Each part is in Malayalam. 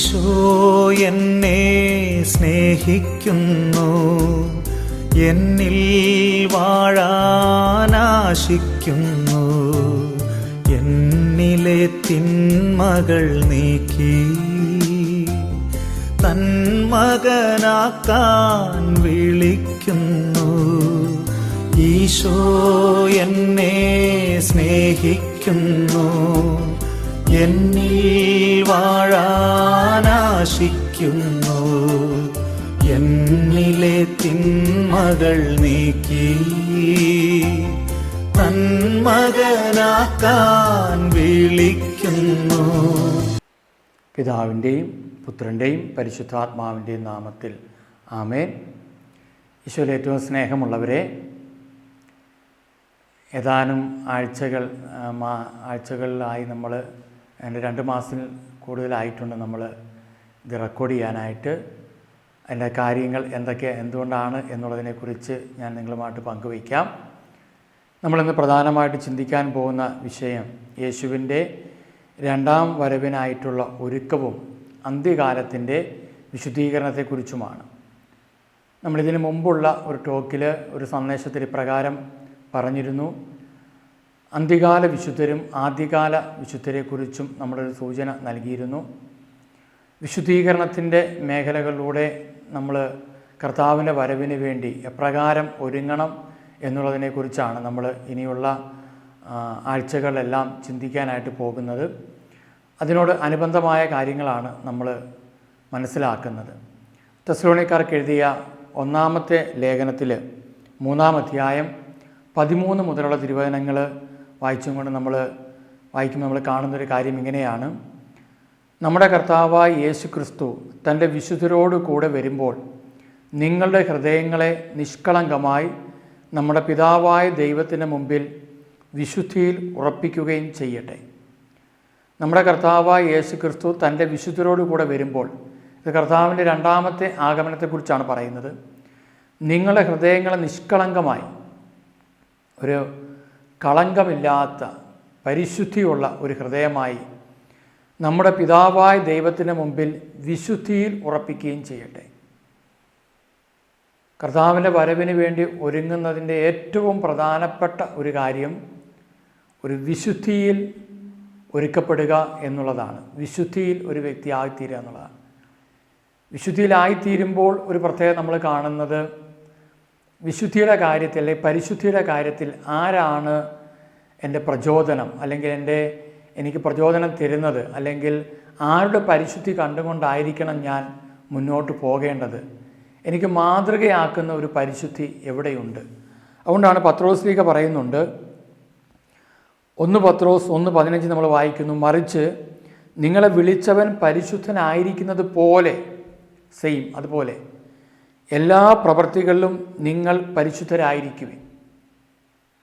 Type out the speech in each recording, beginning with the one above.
ഈശോ എന്നെ സ്നേഹിക്കുന്നു, എന്നിൽ വാഴാനാശിക്കുന്നു. എന്നിലെ തിന്മകൾ നീക്കി തൻ മകനാക്കാൻ വിളിക്കുന്നു. ഈശോ എന്നെ സ്നേഹിക്കുന്നു, എന്നിൽ വാഴാനാശിക്കുന്നു. എന്നിലെ തിന്മകൾ നീക്കി തൻ മകനാക്കാൻ വിളിക്കുന്നു. പിതാവിൻ്റെയും പുത്രൻ്റെയും പരിശുദ്ധാത്മാവിൻ്റെയും നാമത്തിൽ ആമേൻ. ഈശോയിൽ ഏറ്റവും സ്നേഹമുള്ളവരെ, ഏതാനും ആഴ്ചകളിലായി നമ്മൾ 2 മാസത്തിൽ കൂടുതലായിട്ടുണ്ട് നമ്മൾ ഇത് റെക്കോർഡ് ചെയ്യാനായിട്ട്. അതിൻ്റെ കാര്യങ്ങൾ എന്തുകൊണ്ടാണ് എന്നുള്ളതിനെക്കുറിച്ച് ഞാൻ നിങ്ങളുമായിട്ട് പങ്കുവയ്ക്കാം. നമ്മളിന്ന് പ്രധാനമായിട്ട് ചിന്തിക്കാൻ പോകുന്ന വിഷയം യേശുവിൻ്റെ 2ാം വരവിനായിട്ടുള്ള ഒരുക്കവും അന്ത്യകാലത്തിൻ്റെ വിശുദ്ധീകരണത്തെക്കുറിച്ചുമാണ്. നമ്മളിതിന് മുമ്പുള്ള ഒരു ടോക്കിൽ ഒരു സന്ദേശത്തിൽ ഇപ്രകാരം പറഞ്ഞിരുന്നു. അന്ത്യകാല വിശുദ്ധരും ആദ്യകാല വിശുദ്ധരെക്കുറിച്ചും നമ്മളൊരു സൂചന നൽകിയിരുന്നു. വിശുദ്ധീകരണത്തിൻ്റെ മേഖലകളിലൂടെ നമ്മൾ കർത്താവിൻ്റെ വരവിന് വേണ്ടി എപ്രകാരം ഒരുങ്ങണം എന്നുള്ളതിനെക്കുറിച്ചാണ് നമ്മൾ ഇനിയുള്ള ആഴ്ചകളിലെല്ലാം ചിന്തിക്കാനായിട്ട് പോകുന്നത്. അതിനോട് അനുബന്ധമായ കാര്യങ്ങളാണ് നമ്മൾ മനസ്സിലാക്കുന്നത്. തെസ്സലോനിക്കർക്ക് എഴുതിയ 1-ാമത്തെ ലേഖനത്തിൽ 3-ാം അധ്യായം 13 മുതലുള്ള തിരുവചനങ്ങൾ വായിക്കുമ്പോൾ നമ്മൾ കാണുന്നൊരു കാര്യം ഇങ്ങനെയാണ്. നമ്മുടെ കർത്താവായ യേശു ക്രിസ്തു തൻ്റെ വിശുദ്ധരോട് കൂടെ വരുമ്പോൾ നിങ്ങളുടെ ഹൃദയങ്ങളെ നിഷ്കളങ്കമായി നമ്മുടെ പിതാവായ ദൈവത്തിൻ്റെ മുമ്പിൽ വിശുദ്ധിയിൽ ഉറപ്പിക്കുകയും ചെയ്യട്ടെ. നമ്മുടെ കർത്താവായ യേശു ക്രിസ്തു തൻ്റെ വിശുദ്ധരോട് കൂടെ വരുമ്പോൾ, ഇത് കർത്താവിൻ്റെ 2ാമത്തെ ആഗമനത്തെക്കുറിച്ചാണ് പറയുന്നത്. നിങ്ങളുടെ ഹൃദയങ്ങളെ നിഷ്കളങ്കമായി, ഒരു കളങ്കമില്ലാത്ത പരിശുദ്ധിയുള്ള ഒരു ഹൃദയമായി നമ്മുടെ പിതാവായ ദൈവത്തിൻ്റെ മുമ്പിൽ വിശുദ്ധിയിൽ ഉറപ്പിക്കുകയും ചെയ്യട്ടെ. കർത്താവിൻ്റെ വരവിന് വേണ്ടി ഒരുങ്ങുന്നതിൻ്റെ ഏറ്റവും പ്രധാനപ്പെട്ട ഒരു കാര്യം ഒരു വിശുദ്ധിയിൽ ഒരുക്കപ്പെടുക എന്നുള്ളതാണ്. വിശുദ്ധിയിൽ ഒരു വ്യക്തി ആയിത്തീരുക എന്നുള്ളതാണ്. വിശുദ്ധിയിലായിത്തീരുമ്പോൾ ഒരു പ്രത്യേകത നമ്മൾ കാണുന്നത്, വിശുദ്ധിയുടെ കാര്യത്തിൽ അല്ലെങ്കിൽ പരിശുദ്ധിയുടെ കാര്യത്തിൽ ആരാണ് എൻ്റെ പ്രചോദനം, അല്ലെങ്കിൽ എനിക്ക് പ്രചോദനം തരുന്നത്, അല്ലെങ്കിൽ ആരുടെ പരിശുദ്ധി കണ്ടുകൊണ്ടായിരിക്കണം ഞാൻ മുന്നോട്ട് പോകേണ്ടത്, എനിക്ക് മാതൃകയാക്കുന്ന ഒരു പരിശുദ്ധി എവിടെയുണ്ട്. അതുകൊണ്ടാണ് പത്രോസ്ലീഹ പറയുന്നുണ്ട്, 1 പത്രോസ് 1:15 നമ്മൾ വായിക്കുന്നു, മറിച്ച് നിങ്ങളെ വിളിച്ചവൻ പരിശുദ്ധനായിരിക്കുന്നത് പോലെ, അതുപോലെ എല്ലാ പ്രവൃത്തികളിലും നിങ്ങൾ പരിശുദ്ധരായിരിക്കുവിൻ.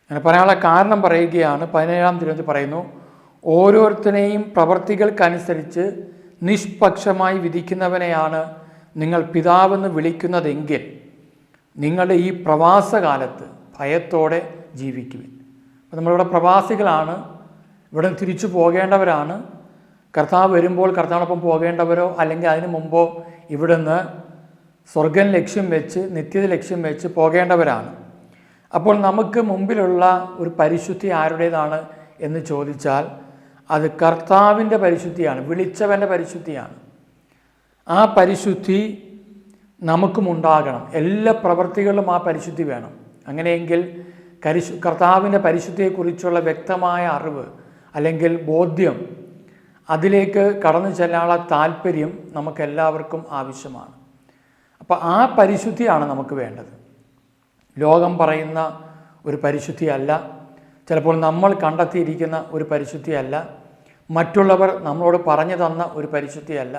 അങ്ങനെ പറയാനുള്ള കാരണം പറയുകയാണ്. 17-ാം തിരുവചനത്തിൽ പറയുന്നു, ഓരോരുത്തരെയും പ്രവൃത്തികൾക്കനുസരിച്ച് നിഷ്പക്ഷമായി വിധിക്കുന്നവനെയാണ് നിങ്ങൾ പിതാവെന്ന് വിളിക്കുന്നതെങ്കിൽ നിങ്ങളുടെ ഈ പ്രവാസകാലത്ത് ഭയത്തോടെ ജീവിക്കുവിൻ. അപ്പോൾ നമ്മളിവിടെ പ്രവാസികളാണ്, ഇവിടെ തിരിച്ചു പോകേണ്ടവരാണ്. കർത്താവ് വരുമ്പോൾ കർത്താവിനൊപ്പം പോകേണ്ടവരോ അല്ലെങ്കിൽ അതിനു മുമ്പോ ഇവിടുന്ന് സ്വർഗം ലക്ഷ്യം വെച്ച് നിത്യത ലക്ഷ്യം വെച്ച് പോകേണ്ടവരാണ്. അപ്പോൾ നമുക്ക് മുമ്പിലുള്ള ഒരു പരിശുദ്ധി ആരുടേതാണ് എന്ന് ചോദിച്ചാൽ അത് കർത്താവിൻ്റെ പരിശുദ്ധിയാണ്, വിളിച്ചവൻ്റെ പരിശുദ്ധിയാണ്. ആ പരിശുദ്ധി നമുക്കുമുണ്ടാകണം. എല്ലാ പ്രവൃത്തികളിലും ആ പരിശുദ്ധി വേണം. അങ്ങനെയെങ്കിൽ കർത്താവിൻ്റെ പരിശുദ്ധിയെക്കുറിച്ചുള്ള വ്യക്തമായ അറിവ് അല്ലെങ്കിൽ ബോധ്യം, അതിലേക്ക് കടന്നു ചെല്ലാനുള്ള താല്പര്യം നമുക്കെല്ലാവർക്കും ആവശ്യമാണ്. അപ്പോൾ ആ പരിശുദ്ധിയാണ് നമുക്ക് വേണ്ടത്. ലോകം പറയുന്ന ഒരു പരിശുദ്ധിയല്ല, ചിലപ്പോൾ നമ്മൾ കണ്ടെത്തിയിരിക്കുന്ന ഒരു പരിശുദ്ധിയല്ല, മറ്റുള്ളവർ നമ്മളോട് പറഞ്ഞു തന്ന ഒരു പരിശുദ്ധിയല്ല.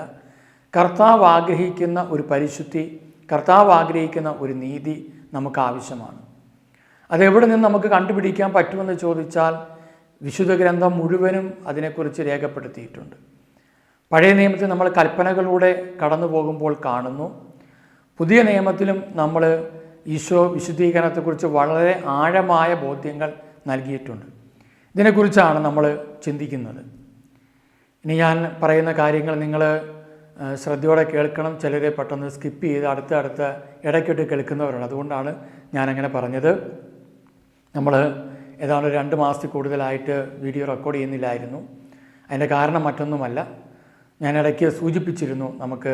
കർത്താവ് ആഗ്രഹിക്കുന്ന ഒരു പരിശുദ്ധി, കർത്താവ് ആഗ്രഹിക്കുന്ന ഒരു നീതി നമുക്ക് ആവശ്യമാണ്. അതെവിടെ നിന്ന് നമുക്ക് കണ്ടുപിടിക്കാൻ പറ്റുമെന്ന് ചോദിച്ചാൽ വിശുദ്ധ ഗ്രന്ഥം മുഴുവനും അതിനെക്കുറിച്ച് രേഖപ്പെടുത്തിയിട്ടുണ്ട്. പഴയ നിയമത്തിൽ നമ്മൾ കൽപ്പനകളിലൂടെ കടന്നു പോകുമ്പോൾ കാണുന്നു. പുതിയ നിയമത്തിലും നമ്മൾ ഈശോ വിശുദ്ധീകരണത്തെക്കുറിച്ച് വളരെ ആഴമായ ബോധ്യങ്ങൾ നൽകിയിട്ടുണ്ട്. ഇതിനെക്കുറിച്ചാണ് നമ്മൾ ചിന്തിക്കുന്നത്. ഇനി ഞാൻ പറയുന്ന കാര്യങ്ങൾ നിങ്ങൾ ശ്രദ്ധയോടെ കേൾക്കണം. ചിലരെ പെട്ടെന്ന് സ്കിപ്പ് ചെയ്ത് അടുത്ത ഇടയ്ക്കിട്ട് കേൾക്കുന്നവരുണ്ട്. അതുകൊണ്ടാണ് ഞാനങ്ങനെ പറഞ്ഞത്. നമ്മൾ ഏതാണ്ട് 2 മാസത്തിൽ കൂടുതലായിട്ട് വീഡിയോ റെക്കോർഡ് ചെയ്യുന്നില്ലായിരുന്നു. അതിൻ്റെ കാരണം മറ്റൊന്നുമല്ല, ഞാൻ ഇടയ്ക്ക് സൂചിപ്പിച്ചിരുന്നു, നമുക്ക്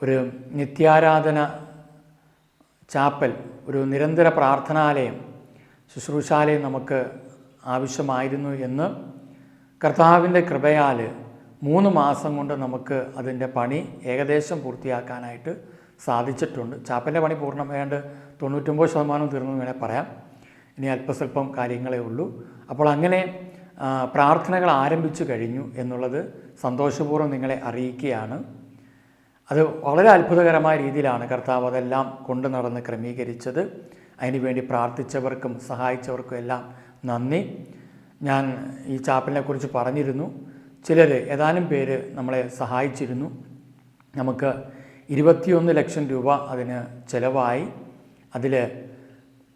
ഒരു നിത്യാരാധന ചാപ്പൽ, ഒരു നിരന്തര പ്രാർത്ഥനാലയം, ശുശ്രൂഷാലയം നമുക്ക് ആവശ്യമായിരുന്നു എന്ന്. കർത്താവിൻ്റെ കൃപയാൽ 3 മാസം കൊണ്ട് നമുക്ക് അതിൻ്റെ പണി ഏകദേശം പൂർത്തിയാക്കാനായിട്ട് സാധിച്ചിട്ടുണ്ട്. ചാപ്പലിൻ്റെ പണി പൂർണ്ണമായാണ്ട് 99% തീർന്നു വേണേൽ പറയാം. ഇനി അല്പസ്വല്പം കാര്യങ്ങളേ ഉള്ളൂ. അപ്പോൾ അങ്ങനെ പ്രാർത്ഥനകൾ ആരംഭിച്ചു കഴിഞ്ഞു എന്നുള്ളത് സന്തോഷപൂർവ്വം നിങ്ങളെ അറിയിക്കുകയാണ്. അത് വളരെ അത്ഭുതകരമായ രീതിയിലാണ് കർത്താവ് അതെല്ലാം കൊണ്ടു നടന്ന് ക്രമീകരിച്ചത്. അതിനുവേണ്ടി പ്രാർത്ഥിച്ചവർക്കും സഹായിച്ചവർക്കും എല്ലാം നന്ദി. ഞാൻ ഈ ചാപ്പലിനെക്കുറിച്ച് പറഞ്ഞിരുന്നു. ഏതാനും പേര് നമ്മളെ സഹായിച്ചിരുന്നു. നമുക്ക് 21 ലക്ഷം രൂപ അതിന് ചിലവായി. അതിൽ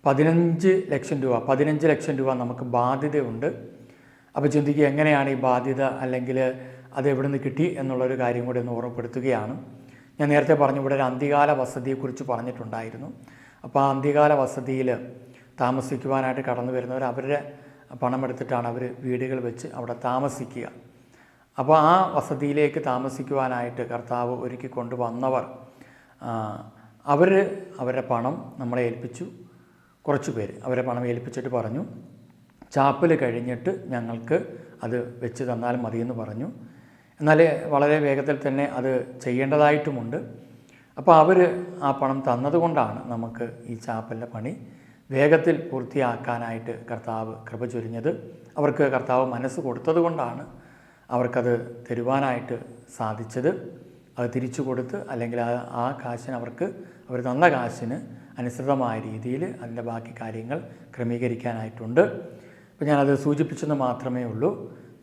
15 ലക്ഷം രൂപ നമുക്ക് ബാധ്യതയുണ്ട്. അപ്പോൾ ചിന്തിക്കുക, എങ്ങനെയാണ് ഈ ബാധ്യത, അല്ലെങ്കിൽ അത് എവിടെ നിന്ന് കിട്ടി എന്നുള്ളൊരു കാര്യം കൂടി ഒന്ന് ഓർമ്മപ്പെടുത്തുകയാണ്. ഞാൻ നേരത്തെ പറഞ്ഞു, ഇവിടെ ഒരു അന്ത്യകാല വസതിയെക്കുറിച്ച് പറഞ്ഞിട്ടുണ്ടായിരുന്നു. അപ്പോൾ ആ അന്ത്യകാല വസതിയിൽ താമസിക്കുവാനായിട്ട് കടന്നു വരുന്നവർ അവരുടെ പണമെടുത്തിട്ടാണ് അവർ വീടുകൾ വെച്ച് അവിടെ താമസിക്കുക. അപ്പോൾ ആ വസതിയിലേക്ക് താമസിക്കുവാനായിട്ട് കർത്താവ് ഒരുക്കി കൊണ്ടുവന്നവർ അവരുടെ പണം നമ്മളെ ഏൽപ്പിച്ചു. കുറച്ച് പേര് അവരെ പണം ഏൽപ്പിച്ചിട്ട് പറഞ്ഞു, ചാപ്പൽ കഴിഞ്ഞിട്ട് ഞങ്ങൾക്ക് അത് വെച്ച് തന്നാൽ മതിയെന്ന് പറഞ്ഞു. എന്നാൽ വളരെ വേഗത്തിൽ തന്നെ അത് ചെയ്യേണ്ടതായിട്ടുമുണ്ട്. അപ്പോൾ അവർ ആ പണം തന്നതുകൊണ്ടാണ് നമുക്ക് ഈ ചാപ്പലിൻ്റെ പണി വേഗത്തിൽ പൂർത്തിയാക്കാനായിട്ട് കർത്താവ് കൃപ ചൊരിഞ്ഞത്. അവർക്ക് കർത്താവ് മനസ്സ് കൊടുത്തത് കൊണ്ടാണ് അവർക്കത് തരുവാനായിട്ട് സാധിച്ചത്. അത് തിരിച്ചു കൊടുത്ത്, അല്ലെങ്കിൽ ആ കാശിന് അവർ തന്ന കാശിന് അനുസൃതമായ രീതിയിൽ അതിൻ്റെ ബാക്കി കാര്യങ്ങൾ ക്രമീകരിക്കാനായിട്ടുണ്ട്. അപ്പോൾ ഞാനത് സൂചിപ്പിച്ചെന്ന് മാത്രമേ ഉള്ളൂ.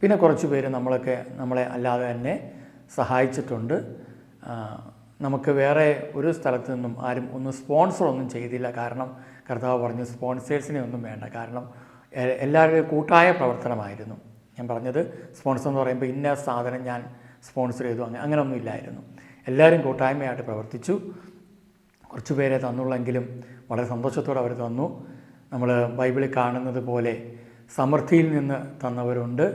പിന്നെ കുറച്ച് പേര് നമ്മളെ അല്ലാതെ തന്നെ സഹായിച്ചിട്ടുണ്ട്. നമുക്ക് വേറെ ഒരു സ്ഥലത്ത് നിന്നും ആരും സ്പോൺസറൊന്നും ചെയ്തില്ല. കാരണം കർത്താവ് പറഞ്ഞു സ്പോൺസേഴ്സിനെ ഒന്നും വേണ്ട. കാരണം എല്ലാവരുടെയും കൂട്ടായ പ്രവർത്തനമായിരുന്നു. ഞാൻ പറഞ്ഞത് സ്പോൺസർ എന്ന് പറയുമ്പോൾ ഇന്ന സാധനം ഞാൻ സ്പോൺസർ ചെയ്തു, അങ്ങനെയൊന്നും ഇല്ലായിരുന്നു. എല്ലാവരും കൂട്ടായ്മയായിട്ട് പ്രവർത്തിച്ചു. കുറച്ച് പേരെ തന്നുള്ളെങ്കിലും വളരെ സന്തോഷത്തോടെ അവർ തന്നു. നമ്മൾ ബൈബിളിൽ കാണുന്നത് പോലെ സമൃദ്ധിയിൽ നിന്ന് തന്നവരുണ്ട്,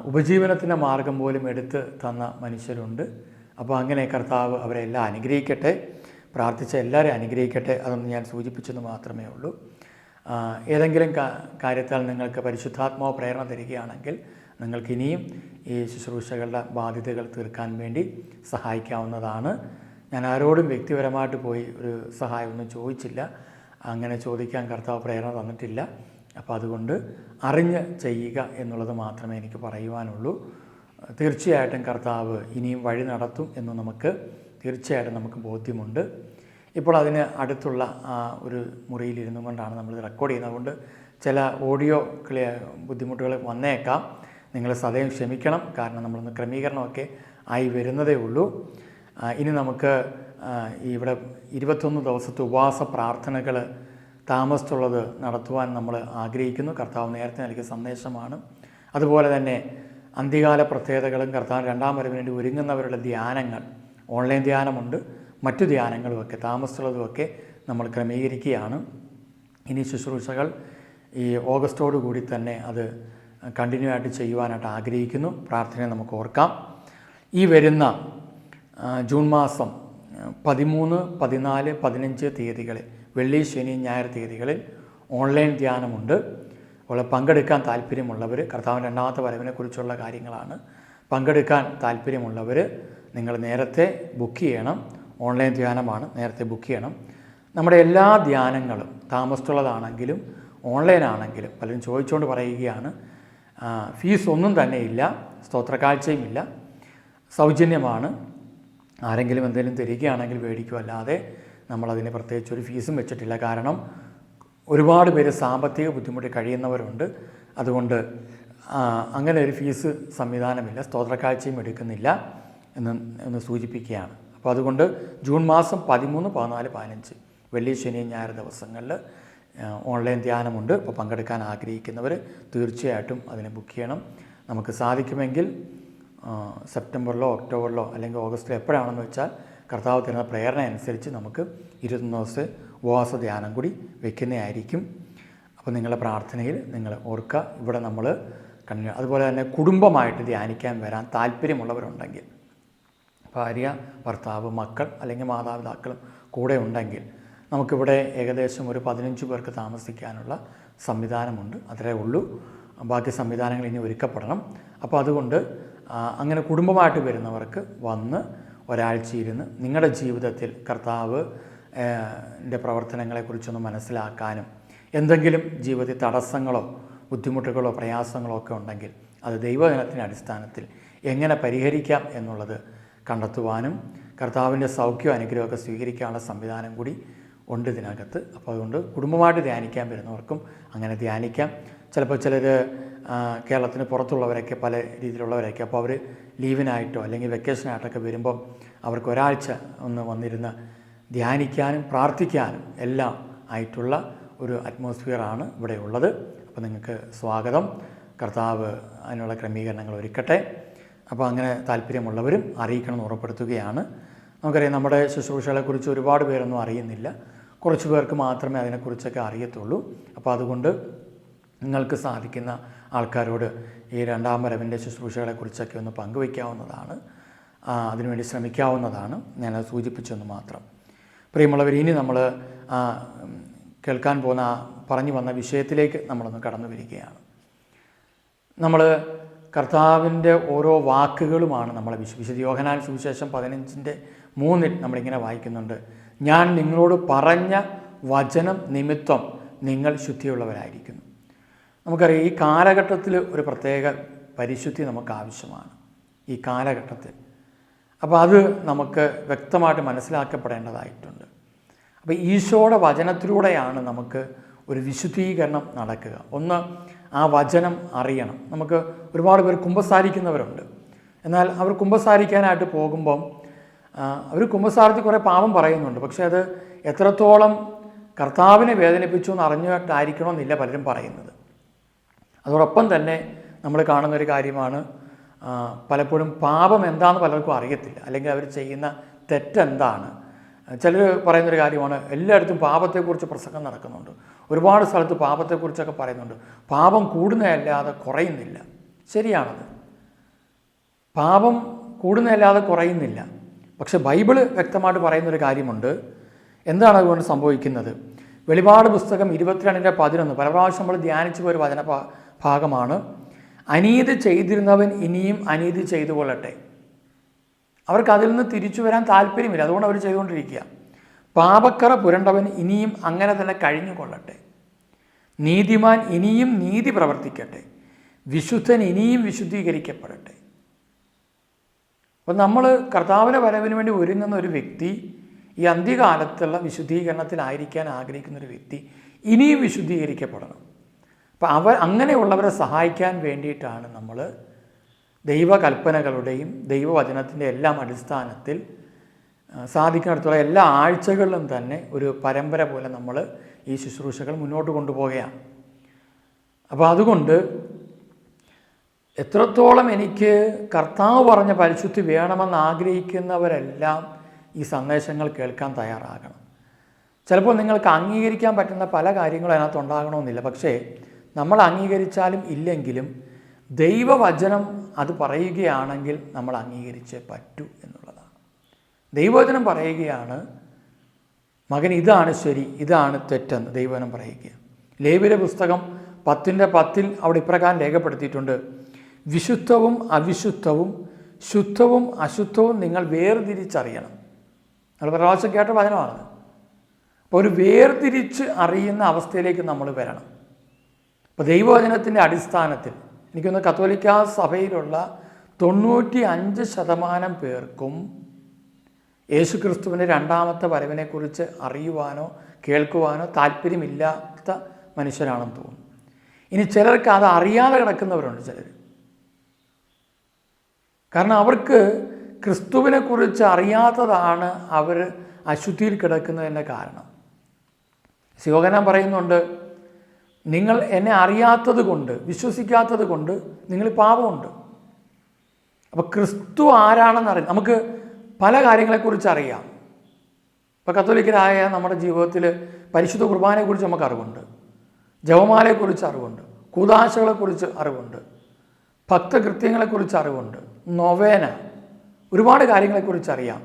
ഉപജീവനത്തിൻ്റെ മാർഗം പോലും എടുത്ത് തന്ന മനുഷ്യരുണ്ട്. അപ്പോൾ അങ്ങനെ കർത്താവ് അവരെല്ലാം അനുഗ്രഹിക്കട്ടെ, പ്രാർത്ഥിച്ച എല്ലാവരെയും അനുഗ്രഹിക്കട്ടെ. അതൊന്ന് ഞാൻ സൂചിപ്പിച്ചെന്ന് മാത്രമേ ഉള്ളൂ. ഏതെങ്കിലും കാര്യത്താൽ നിങ്ങൾക്ക് പരിശുദ്ധാത്മാവ് പ്രേരണ തരികയാണെങ്കിൽ നിങ്ങൾക്ക് ഇനിയും ഈ ശുശ്രൂഷകളുടെ ബാധ്യതകൾ തീർക്കാൻ വേണ്ടി സഹായിക്കാവുന്നതാണ്. ഞാൻ ആരോടും വ്യക്തിപരമായിട്ട് പോയി ഒരു സഹായമൊന്നും ചോദിച്ചില്ല. അങ്ങനെ ചോദിക്കാൻ കർത്താവ് പ്രേരണ തന്നിട്ടില്ല. അപ്പോൾ അതുകൊണ്ട് അറിഞ്ഞ് ചെയ്യുക എന്നുള്ളത് മാത്രമേ എനിക്ക് പറയുവാനുള്ളൂ. തീർച്ചയായിട്ടും കർത്താവ് ഇനിയും വഴി നടത്തും എന്ന് തീർച്ചയായിട്ടും നമുക്ക് ബോധ്യമുണ്ട്. ഇപ്പോൾ അതിന് അടുത്തുള്ള ഒരു മുറിയിലിരുന്നു കൊണ്ടാണ് നമ്മൾ റെക്കോർഡ് ചെയ്യുന്നത്. അതുകൊണ്ട് ചില ഓഡിയോ ബുദ്ധിമുട്ടുകൾ വന്നേക്കാം. നിങ്ങൾ സദയം ക്ഷമിക്കണം. കാരണം നമ്മളൊന്ന് ക്രമീകരണമൊക്കെ ആയി വരുന്നതേ ഉള്ളൂ. ഇനി നമുക്ക് ഇവിടെ 21 ദിവസത്തെ ഉപവാസ പ്രാർത്ഥനകൾ താമസിച്ചുള്ളത് നടത്തുവാൻ നമ്മൾ ആഗ്രഹിക്കുന്നു. കർത്താവ് നേരത്തെ നൽകിയ സന്ദേശമാണ്. അതുപോലെ തന്നെ അന്ത്യകാല പ്രത്യേകതകളും കർത്താവ് 2ാം വരവിന് വേണ്ടി ഒരുങ്ങുന്നവരുടെ ധ്യാനങ്ങൾ, ഓൺലൈൻ ധ്യാനമുണ്ട്, മറ്റു ധ്യാനങ്ങളുമൊക്കെ താമസിച്ചുള്ളതുമൊക്കെ നമ്മൾ ക്രമീകരിക്കുകയാണ്. ഇനി ശുശ്രൂഷകൾ ഈ ഓഗസ്റ്റോടു കൂടി തന്നെ അത് കണ്ടിന്യൂ ആയിട്ട് ചെയ്യുവാനായിട്ട് ആഗ്രഹിക്കുന്നു. പ്രാർത്ഥനയെ നമുക്ക് ഓർക്കാം. ഈ വരുന്ന ജൂൺ മാസം 13, 14, 15 തീയതികളിൽ, വെള്ളി, ശനി, ഞായർ തീയതികളിൽ ഓൺലൈൻ ധ്യാനമുണ്ട്. അപ്പോൾ പങ്കെടുക്കാൻ താല്പര്യമുള്ളവർ, കർത്താവിൻ്റെ 2ാമത്തെ വരവിനെക്കുറിച്ചുള്ള കാര്യങ്ങളാണ്. പങ്കെടുക്കാൻ താല്പര്യമുള്ളവർ നിങ്ങൾ നേരത്തെ ബുക്ക് ചെയ്യണം. ഓൺലൈൻ ധ്യാനമാണ്, നേരത്തെ ബുക്ക് ചെയ്യണം. നമ്മുടെ എല്ലാ ധ്യാനങ്ങളും താമസിച്ചുള്ളതാണെങ്കിലും ഓൺലൈൻ ആണെങ്കിലും പലരും ചോദിച്ചുകൊണ്ട് പറയുകയാണ്, ഫീസ് ഒന്നും തന്നെ ഇല്ല, സ്തോത്രക്കാഴ്ചയും ഇല്ല, സൗജന്യമാണ്. ആരെങ്കിലും എന്തെങ്കിലും തരികയാണെങ്കിൽ മേടിക്കും, അല്ലാതെ നമ്മളതിന് പ്രത്യേകിച്ചൊരു ഫീസും വെച്ചിട്ടില്ല. കാരണം ഒരുപാട് പേര് സാമ്പത്തിക ബുദ്ധിമുട്ടി കഴിയുന്നവരുണ്ട്. അതുകൊണ്ട് അങ്ങനെ ഒരു ഫീസ് സംവിധാനമില്ല, സ്തോത്രക്കാഴ്ചയും എടുക്കുന്നില്ല എന്ന് സൂചിപ്പിക്കുകയാണ്. അപ്പോൾ അതുകൊണ്ട് ജൂൺ മാസം 13, 14, 15 വെള്ളി, ശനി, ഞായർ ദിവസങ്ങളിൽ ഓൺലൈൻ ധ്യാനമുണ്ട്. അപ്പോൾ പങ്കെടുക്കാൻ ആഗ്രഹിക്കുന്നവർ തീർച്ചയായിട്ടും അതിനെ ബുക്ക് ചെയ്യണം. നമുക്ക് സാധിക്കുമെങ്കിൽ സെപ്റ്റംബറിലോ ഒക്ടോബറിലോ അല്ലെങ്കിൽ ഓഗസ്റ്റിലോ എപ്പോഴാണെന്ന് വെച്ചാൽ കർത്താവ് തരുന്ന പ്രേരണ അനുസരിച്ച് നമുക്ക് 21 ദിവസത്തെ ഉപവാസ ധ്യാനം കൂടി വയ്ക്കുന്നതായിരിക്കും. അപ്പോൾ നിങ്ങളുടെ പ്രാർത്ഥനയിൽ നിങ്ങൾ ഓർക്കുക. ഇവിടെ നമ്മൾ അതുപോലെ തന്നെ കുടുംബമായിട്ട് ധ്യാനിക്കാൻ വരാൻ താല്പര്യമുള്ളവരുണ്ടെങ്കിൽ, ഭാര്യ, ഭർത്താവ്, മക്കൾ അല്ലെങ്കിൽ മാതാപിതാക്കളും കൂടെ ഉണ്ടെങ്കിൽ നമുക്കിവിടെ ഏകദേശം ഒരു 15 പേർക്ക് താമസിക്കാനുള്ള സംവിധാനമുണ്ട്. അത്രേ ഉള്ളൂ. ബാക്കി സംവിധാനങ്ങൾ ഇനി ഒരുക്കപ്പെടണം. അപ്പോൾ അതുകൊണ്ട് അങ്ങനെ കുടുംബമായിട്ട് വരുന്നവർക്ക് വന്ന് ഒരാഴ്ച ഇരുന്ന് നിങ്ങളുടെ ജീവിതത്തിൽ കർത്താവ് ൻ്റെ പ്രവർത്തനങ്ങളെക്കുറിച്ചൊന്ന് മനസ്സിലാക്കാനും എന്തെങ്കിലും ജീവിതത്തിൽ തടസ്സങ്ങളോ ബുദ്ധിമുട്ടുകളോ പ്രയാസങ്ങളോ ഒക്കെ ഉണ്ടെങ്കിൽ അത് ദൈവജനത്തിൻ്റെ അടിസ്ഥാനത്തിൽ എങ്ങനെ പരിഹരിക്കാം എന്നുള്ളത് കണ്ടെത്തുവാനും കർത്താവിൻ്റെ സൗഖ്യവും അനുഗ്രഹമൊക്കെ സ്വീകരിക്കാനുള്ള സംവിധാനം കൂടി ഉണ്ട് ഇതിനകത്ത്. അപ്പോൾ അതുകൊണ്ട് കുടുംബമായിട്ട് ധ്യാനിക്കാൻ വരുന്നവർക്കും അങ്ങനെ ധ്യാനിക്കാം. ചിലപ്പോൾ ചിലർ കേരളത്തിന് പുറത്തുള്ളവരൊക്കെ പല രീതിയിലുള്ളവരൊക്കെ അപ്പോൾ അവർ ലീവിനായിട്ടോ അല്ലെങ്കിൽ വെക്കേഷനായിട്ടൊക്കെ വരുമ്പം അവർക്ക് ഒരാഴ്ച ഒന്ന് വന്നിരുന്ന് ധ്യാനിക്കാനും പ്രാർത്ഥിക്കാനും എല്ലാം ആയിട്ടുള്ള ഒരു അറ്റ്മോസ്ഫിയറാണ് ഇവിടെ ഉള്ളത്. അപ്പോൾ നിങ്ങൾക്ക് സ്വാഗതം. കർത്താവ് അതിനുള്ള ക്രമീകരണങ്ങൾ ഒരുക്കട്ടെ. അപ്പോൾ അങ്ങനെ താല്പര്യമുള്ളവരും അറിയിക്കണമെന്ന് ഉറപ്പെടുത്തുകയാണ്. നമുക്കറിയാം നമ്മുടെ ശുശ്രൂഷകളെക്കുറിച്ച് ഒരുപാട് പേരൊന്നും അറിയുന്നില്ല. കുറച്ച് പേർക്ക് മാത്രമേ അതിനെക്കുറിച്ചൊക്കെ അറിയത്തുള്ളൂ. അപ്പോൾ അതുകൊണ്ട് നിങ്ങൾക്ക് സാധിക്കുന്ന ആൾക്കാരോട് ഈ രണ്ടാം വരവിൻ്റെ ശുശ്രൂഷകളെക്കുറിച്ചൊക്കെ ഒന്ന് പങ്കുവയ്ക്കാവുന്നതാണ്. അതിനുവേണ്ടി ശ്രമിക്കാവുന്നതാണ്. ഞാനത് സൂചിപ്പിച്ചെന്ന് മാത്രം. പ്രിയമുള്ളവർ, ഇനി നമ്മൾ കേൾക്കാൻ പോകുന്ന പറഞ്ഞു വന്ന വിഷയത്തിലേക്ക് നമ്മളൊന്ന് കടന്നു വരികയാണ്. നമ്മൾ കർത്താവിൻ്റെ ഓരോ വാക്കുകളുമാണ് നമ്മളെ വിശുദ്ധ യോഹന്നാൻ സുവിശേഷം 15:3 നമ്മളിങ്ങനെ വായിക്കുന്നുണ്ട്. ഞാൻ നിങ്ങളോട് പറഞ്ഞ വചനം നിമിത്തം നിങ്ങൾ ശുദ്ധിയുള്ളവരായിരിക്കുന്നു. നമുക്കറിയാം ഈ കാലഘട്ടത്തിൽ ഒരു പ്രത്യേക പരിശുദ്ധി നമുക്ക് ആവശ്യമാണ് ഈ കാലഘട്ടത്തിൽ. അപ്പോൾ അത് നമുക്ക് വ്യക്തമായിട്ട് മനസ്സിലാക്കപ്പെടേണ്ടതായിട്ടുണ്ട്. അപ്പോൾ ഈശോയുടെ വചനത്തിലൂടെയാണ് നമുക്ക് ഒരു വിശുദ്ധീകരണം നടക്കുക. ഒന്ന്, ആ വചനം അറിയണം. നമുക്ക് ഒരുപാട് പേർ കുമ്പസാരിക്കുന്നവരുണ്ട്. എന്നാൽ അവർ കുമ്പസാരിക്കാനായിട്ട് പോകുമ്പം അവർ കുമ്പസാരത്തിൽ കുറേ പാപം പറയുന്നുണ്ട്. പക്ഷേ അത് എത്രത്തോളം കർത്താവിനെ വേദനിപ്പിച്ചു എന്ന് അറിഞ്ഞിട്ടായിരിക്കണമെന്നില്ല പലരും പറയുന്നത്. അതോടൊപ്പം തന്നെ നമ്മൾ കാണുന്നൊരു കാര്യമാണ്, പലപ്പോഴും പാപം എന്താണെന്ന് പലർക്കും അറിയത്തില്ല, അല്ലെങ്കിൽ അവർ ചെയ്യുന്ന തെറ്റെന്താണ്. ചിലർ പറയുന്നൊരു കാര്യമാണ്, എല്ലായിടത്തും പാപത്തെക്കുറിച്ച് പ്രസംഗം നടക്കുന്നുണ്ട്, ഒരുപാട് സ്ഥലത്ത് പാപത്തെക്കുറിച്ചൊക്കെ പറയുന്നുണ്ട്, പാപം കൂടുന്നതല്ലാതെ കുറയുന്നില്ല. ശരിയാണത്, പാപം കൂടുന്നതല്ലാതെ കുറയുന്നില്ല. പക്ഷെ ബൈബിള് വ്യക്തമായിട്ട് പറയുന്നൊരു കാര്യമുണ്ട്. എന്താണ് അതുകൊണ്ട് സംഭവിക്കുന്നത്? വെളിപാട് പുസ്തകം 22:11 പല പ്രാവശ്യം നമ്മൾ ധ്യാനിച്ചു പോയൊരു വചന ഭാഗമാണ്. അനീതി ചെയ്തിരുന്നവൻ ഇനിയും അനീതി ചെയ്തു കൊള്ളട്ടെ. അവർക്ക് അതിൽ നിന്ന് തിരിച്ചു വരാൻ താല്പര്യമില്ല, അതുകൊണ്ട് അവർ ചെയ്തുകൊണ്ടിരിക്കുക. പാപക്കറ പുരണ്ടവൻ ഇനിയും അങ്ങനെ തന്നെ കഴിഞ്ഞു കൊള്ളട്ടെ. നീതിമാൻ ഇനിയും നീതി പ്രവർത്തിക്കട്ടെ. വിശുദ്ധൻ ഇനിയും വിശുദ്ധീകരിക്കപ്പെടട്ടെ. അപ്പം നമ്മൾ കർത്താവിൻ്റെ വരവിന് വേണ്ടി ഒരുങ്ങുന്ന ഒരു വ്യക്തി, ഈ അന്ത്യകാലത്തുള്ള വിശുദ്ധീകരണത്തിലായിരിക്കാൻ ആഗ്രഹിക്കുന്ന ഒരു വ്യക്തി ഇനിയും വിശുദ്ധീകരിക്കപ്പെടണം. അപ്പം അങ്ങനെയുള്ളവരെ സഹായിക്കാൻ വേണ്ടിയിട്ടാണ് നമ്മൾ ദൈവകൽപ്പനകളുടെയും ദൈവവചനത്തിൻ്റെ എല്ലാം അടിസ്ഥാനത്തിൽ സാധിക്കുന്നിടത്തോളം എല്ലാ ആഴ്ചകളിലും തന്നെ ഒരു പരമ്പര പോലെ നമ്മൾ ഈ ശുശ്രൂഷകൾ മുന്നോട്ട് കൊണ്ടുപോവുകയാണ്. അപ്പോൾ അതുകൊണ്ട് എത്രത്തോളം എനിക്ക് കർത്താവ് പറഞ്ഞ പരിശുദ്ധി വേണമെന്ന് ആഗ്രഹിക്കുന്നവരെല്ലാം ഈ സന്ദേശങ്ങൾ കേൾക്കാൻ തയ്യാറാകണം. ചിലപ്പോൾ നിങ്ങൾക്ക് അംഗീകരിക്കാൻ പറ്റുന്ന പല കാര്യങ്ങളും അതിനകത്ത് ഉണ്ടാകണമെന്നില്ല. പക്ഷേ നമ്മൾ അംഗീകരിച്ചാലും ഇല്ലെങ്കിലും ദൈവവചനം അത് പറയുകയാണെങ്കിൽ നമ്മൾ അംഗീകരിച്ചേ പറ്റൂ എന്നുള്ളതാണ്. ദൈവവചനം പറയുകയാണ്, മകൻ ഇതാണ് ശരി, ഇതാണ് തെറ്റെന്ന് ദൈവവചനം പറയുക. ലേവ്യരുടെ പുസ്തകം 10:10 അവിടെ ഇപ്രകാരം രേഖപ്പെടുത്തിയിട്ടുണ്ട്, വിശുദ്ധവും അവിശുദ്ധവും ശുദ്ധവും അശുദ്ധവും നിങ്ങൾ വേർതിരിച്ചറിയണം. നമ്മൾ പ്രാവശ്യം കേട്ട വചനമാണ്. അപ്പോൾ ഒരു വേർതിരിച്ച് അറിയുന്ന അവസ്ഥയിലേക്ക് നമ്മൾ വരണം. അപ്പോൾ ദൈവവചനത്തിൻ്റെ അടിസ്ഥാനത്തിൽ എനിക്കൊന്ന് കത്തോലിക്ക സഭയിലുള്ള 95% പേർക്കും യേശുക്രിസ്തുവിൻ്റെ രണ്ടാമത്തെ വരവിനെക്കുറിച്ച് അറിയുവാനോ കേൾക്കുവാനോ താല്പര്യമില്ലാത്ത മനുഷ്യരാണെന്ന് തോന്നുന്നു. ഇനി ചിലർക്ക് അത് അറിയാതെ കിടക്കുന്നവരുണ്ട് ചിലർ. കാരണം അവർക്ക് ക്രിസ്തുവിനെക്കുറിച്ച് അറിയാത്തതാണ് അവർ അശുദ്ധിയിൽ കിടക്കുന്നതിൻ്റെ കാരണം. യോഹന്നാൻ പറയുന്നുണ്ട്, നിങ്ങൾ എന്നെ അറിയാത്തത് കൊണ്ട്, വിശ്വസിക്കാത്തത് കൊണ്ട് നിങ്ങൾ പാപമുണ്ട്. അപ്പോൾ ക്രിസ്തു ആരാണെന്ന് അറിയാം. നമുക്ക് പല കാര്യങ്ങളെക്കുറിച്ച് അറിയാം. ഇപ്പോൾ കത്തോലിക്കരായ നമ്മുടെ ജീവിതത്തിൽ പരിശുദ്ധ കുർബാനയെക്കുറിച്ച് നമുക്ക് അറിവുണ്ട്, ജപമാലയെക്കുറിച്ച് അറിവുണ്ട്, കൂദാശകളെക്കുറിച്ച് അറിവുണ്ട്, ഭക്തകൃത്യങ്ങളെക്കുറിച്ച് അറിവുണ്ട്, നൊവേന, ഒരുപാട് കാര്യങ്ങളെക്കുറിച്ച് അറിയാം.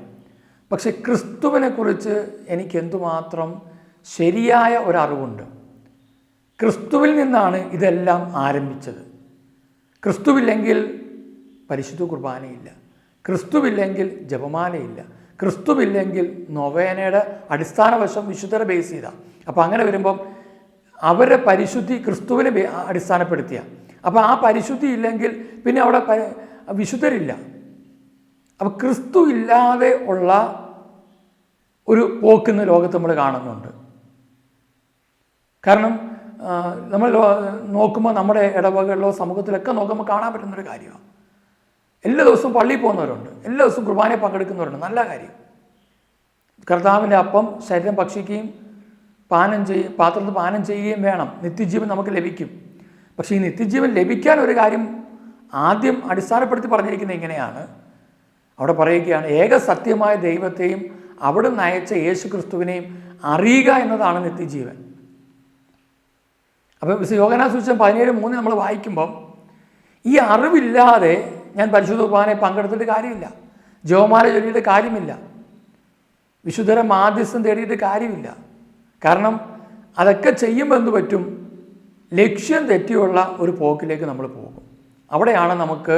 പക്ഷെ ക്രിസ്തുവിനെക്കുറിച്ച് എനിക്ക് എന്തുമാത്രം ശരിയായ ഒരറിവുണ്ട്. ക്രിസ്തുവിൽ നിന്നാണ് ഇതെല്ലാം ആരംഭിച്ചത്. ക്രിസ്തുവില്ലെങ്കിൽ പരിശുദ്ധ കുർബാനയില്ല, ക്രിസ്തുവില്ലെങ്കിൽ ജപമാലയില്ല, ക്രിസ്തുവില്ലെങ്കിൽ നൊവേനയുടെ അടിസ്ഥാന വശം വിശുദ്ധരെ ബേസ് ചെയ്ത. അപ്പോൾ അങ്ങനെ വരുമ്പം അവരുടെ പരിശുദ്ധി ക്രിസ്തുവിനെ അടിസ്ഥാനപ്പെടുത്തിയ. അപ്പോൾ ആ പരിശുദ്ധി ഇല്ലെങ്കിൽ പിന്നെ അവിടെ വിശുദ്ധരില്ല. അപ്പോൾ ക്രിസ്തു ഇല്ലാതെ ഉള്ള ഒരു പോക്കിന്ന് ലോകത്ത് നമ്മൾ കാണുന്നുണ്ട്. കാരണം നമ്മൾ നോക്കുമ്പോൾ നമ്മുടെ ഇടവകളിലോ സമൂഹത്തിലൊക്കെ നോക്കുമ്പോൾ കാണാൻ പറ്റുന്നൊരു കാര്യമാണ്. എല്ലാ ദിവസവും പള്ളിയിൽ പോകുന്നവരുണ്ട്, എല്ലാ ദിവസവും കുർബാനയിൽ പങ്കെടുക്കുന്നവരുണ്ട്, നല്ല കാര്യം. കർത്താവിൻ്റെ അപ്പം ശരീരം ഭക്ഷിക്കുകയും പാത്രത്തിൽ പാനം ചെയ്യുകയും വേണം, നിത്യജീവൻ നമുക്ക് ലഭിക്കും. പക്ഷേ ഈ നിത്യജീവൻ ലഭിക്കാൻ ഒരു കാര്യം ആദ്യം അടിസ്ഥാനപ്പെടുത്തി പറഞ്ഞിരിക്കുന്നത് ഇങ്ങനെയാണ്. അവിടെ പറയുകയാണ്, ഏക സത്യമായ ദൈവത്തെയും അവിടെ നിന്ന് അയച്ച യേശു ക്രിസ്തുവിനെയും അറിയുക എന്നതാണ് നിത്യജീവൻ. അപ്പം യോഹന്നാൻ സുവിശേഷം 17:3 നമ്മൾ വായിക്കുമ്പം ഈ അറിവില്ലാതെ ഞാൻ പരിശുദ്ധ കുർബാനയിൽ പങ്കെടുത്തിട്ട് കാര്യമില്ല, ജപമാല ചൊല്ലിയിട്ട് കാര്യമില്ല, വിശുദ്ധരെ മാധ്യസ്ഥം തേടിയിട്ട് കാര്യമില്ല. കാരണം അതൊക്കെ ചെയ്യുമ്പോൾ എന്ത് പറ്റും? ലക്ഷ്യം തെറ്റിയുള്ള ഒരു പോക്കിലേക്ക് നമ്മൾ പോകും. അവിടെയാണ് നമുക്ക്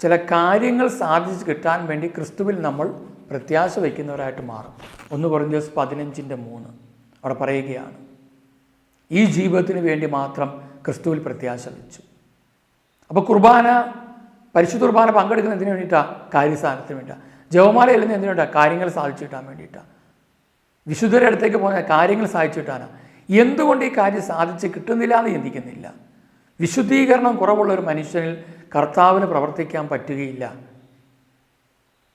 ചില കാര്യങ്ങൾ സാധിച്ച് കിട്ടാൻ വേണ്ടി ക്രിസ്തുവിൽ നമ്മൾ പ്രത്യാശ വയ്ക്കുന്നവരായിട്ട് മാറും. 1 കൊരിന്ത്യർ 15:3 അവിടെ പറയുകയാണ്, ഈ ജീവിതത്തിന് വേണ്ടി മാത്രം ക്രിസ്തുവിൽ പ്രത്യാശ വെച്ചു. അപ്പോൾ പരിശുദ്ധ കുർബാന പങ്കെടുക്കുന്ന എന്തിനു വേണ്ടിയിട്ടാണ്? കാര്യസാധനത്തിന് വേണ്ടിയിട്ടാണ്. ജപമാല എല്ലാം എന്തിനു വേണ്ടിയിട്ടാണ്? കാര്യങ്ങൾ സാധിച്ചു കിട്ടാൻ വേണ്ടിയിട്ടാണ്. വിശുദ്ധരുടെ അടുത്തേക്ക് പോകുന്ന കാര്യങ്ങൾ സാധിച്ചു കിട്ടാനാണ്. എന്തുകൊണ്ട് ഈ കാര്യം സാധിച്ച് കിട്ടുന്നില്ല എന്ന് ചിന്തിക്കുന്നില്ല. വിശുദ്ധീകരണം കുറവുള്ള ഒരു മനുഷ്യനിൽ കർത്താവിന് പ്രവർത്തിക്കാൻ പറ്റുകയില്ല.